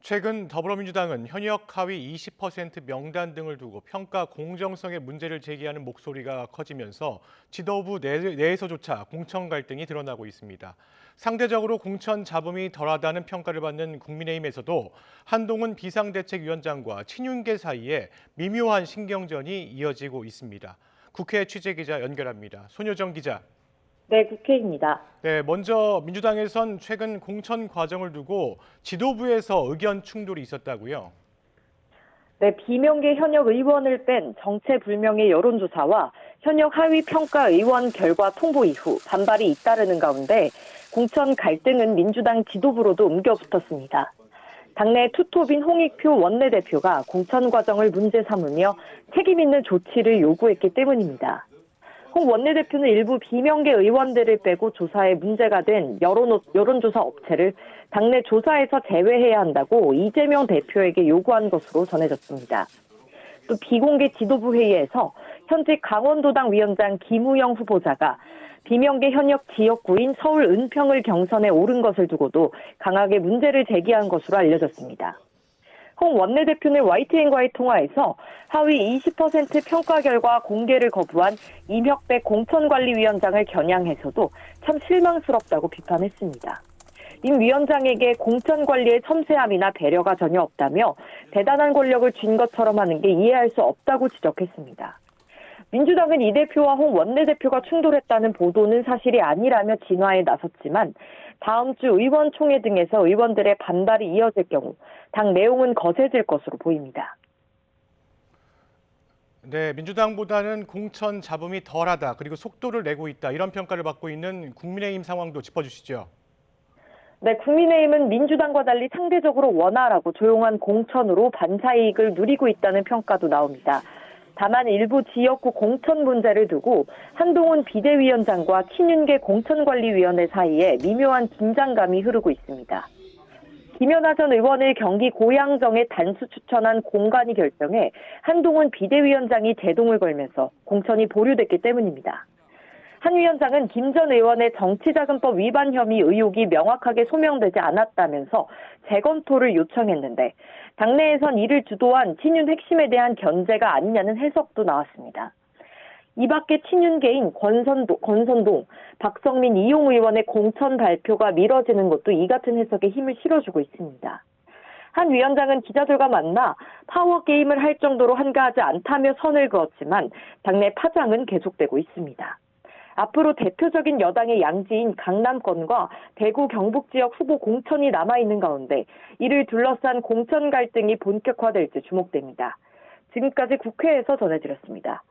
최근 더불어민주당은 현역 하위 20% 명단 등을 두고 평가 공정성의 문제를 제기하는 목소리가 커지면서 지도부 내에서조차 공천 갈등이 드러나고 있습니다. 상대적으로 공천 잡음이 덜하다는 평가를 받는 국민의힘에서도 한동훈 비상대책위원장과 친윤계 사이에 미묘한 신경전이 이어지고 있습니다. 국회 취재기자 연결합니다. 손효정 기자. 네, 국회입니다. 네, 먼저 민주당에선 최근 공천 과정을 두고 지도부에서 의견 충돌이 있었다고요? 네, 비명계 현역 의원을 뺀 정체불명의 여론조사와 현역 하위 평가 의원 결과 통보 이후 반발이 잇따르는 가운데 공천 갈등은 민주당 지도부로도 옮겨붙었습니다. 당내 투톱인 홍익표 원내대표가 공천 과정을 문제 삼으며 책임 있는 조치를 요구했기 때문입니다. 홍 원내대표는 일부 비명계 의원들을 빼고 조사에 문제가 된 여론조사 업체를 당내 조사에서 제외해야 한다고 이재명 대표에게 요구한 것으로 전해졌습니다. 또 비공개 지도부 회의에서 현직 강원도당 위원장 김우영 후보자가 비명계 현역 지역구인 서울 은평을 경선에 오른 것을 두고도 강하게 문제를 제기한 것으로 알려졌습니다. 홍 원내대표는 YTN과의 통화에서 하위 20% 평가 결과 공개를 거부한 임혁백 공천관리위원장을 겨냥해서도 참 실망스럽다고 비판했습니다. 임 위원장에게 공천관리의 섬세함이나 배려가 전혀 없다며 대단한 권력을 쥔 것처럼 하는 게 이해할 수 없다고 지적했습니다. 민주당은 이 대표와 홍 원내대표가 충돌했다는 보도는 사실이 아니라며 진화에 나섰지만 다음 주 의원총회 등에서 의원들의 반발이 이어질 경우 당 내용은 거세질 것으로 보입니다. 네, 민주당보다는 공천 잡음이 덜하다, 그리고 속도를 내고 있다, 이런 평가를 받고 있는 국민의힘 상황도 짚어주시죠. 네, 국민의힘은 민주당과 달리 상대적으로 원활하고 조용한 공천으로 반사이익을 누리고 있다는 평가도 나옵니다. 다만 일부 지역구 공천 문제를 두고 한동훈 비대위원장과 친윤계 공천관리위원회 사이에 미묘한 긴장감이 흐르고 있습니다. 김연아 전 의원을 경기 고양정에 단수 추천한 공관위 결정에 한동훈 비대위원장이 제동을 걸면서 공천이 보류됐기 때문입니다. 한 위원장은 김 전 의원의 정치자금법 위반 혐의 의혹이 명확하게 소명되지 않았다면서 재검토를 요청했는데 당내에선 이를 주도한 친윤 핵심에 대한 견제가 아니냐는 해석도 나왔습니다. 이 밖에 친윤계인 권선동, 박성민, 이용 의원의 공천 발표가 미뤄지는 것도 이 같은 해석에 힘을 실어주고 있습니다. 한 위원장은 기자들과 만나 파워게임을 할 정도로 한가하지 않다며 선을 그었지만 당내 파장은 계속되고 있습니다. 앞으로 대표적인 여당의 양지인 강남권과 대구 경북 지역 후보 공천이 남아있는 가운데 이를 둘러싼 공천 갈등이 본격화될지 주목됩니다. 지금까지 국회에서 전해드렸습니다.